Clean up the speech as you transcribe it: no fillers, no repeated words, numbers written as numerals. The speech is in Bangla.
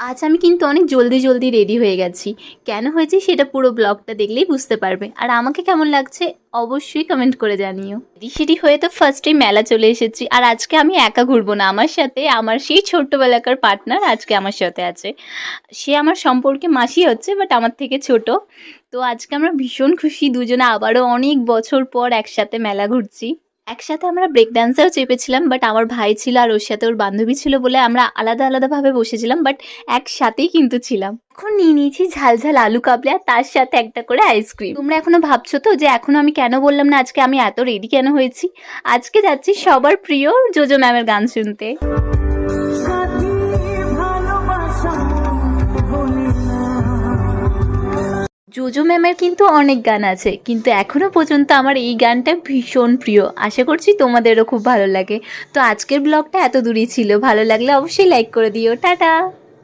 আজ আমি কিন্তু অনেক জলদি জলদি রেডি হয়ে গেছি। কেন হয়েছি সেটা পুরো ব্লগটা দেখলেই বুঝতে পারবে। আর আমাকে কেমন লাগছে অবশ্যই কমেন্ট করে জানিও। রেডি হয়ে তো ফার্স্টেই মেলা চলে এসেছি। আর আজকে আমি একা ঘুরবো না, আমার সাথে আমার সেই ছোট্টবেলাকার পার্টনার আজকে আমার সাথে আছে। সে আমার সম্পর্কে মাসি হচ্ছে, বাট আমার থেকে ছোট। তো আজকে আমরা ভীষণ খুশি, দুজনে আবারও অনেক বছর পর একসাথে মেলা ঘুরছি। একসাথে আমরা ব্রেক ডান্সেও চেপেছিলাম, বাট আমার ভাই ছিল আর ওর সাথে ওর বান্ধবী ছিল বলে আমরা আলাদা আলাদা ভাবে বসেছিলাম, বাট একসাথেই কিন্তু ছিলাম। এখন নিয়ে নিয়েছি ঝাল ঝাল আলু কাবলি আর তার সাথে একটা করে আইসক্রিম। তোমরা এখনো ভাবছো তো যে এখনো আমি কেন বললাম না আজকে আমি এত রেডি কেন হয়েছি। আজকে যাচ্ছি সবার প্রিয় জোজো ম্যামের গান শুনতে। জোজো ম্যামের কিন্তু অনেক গান আছে, কিন্তু এখনো পর্যন্ত আমার এই গানটা ভীষণ প্রিয়। আশা করছি তোমাদেরও খুব ভালো লাগে। তো আজকের ব্লগটা এত দূরই ছিল, ভালো লাগলে অবশ্যই লাইক করে দিও। টাটা।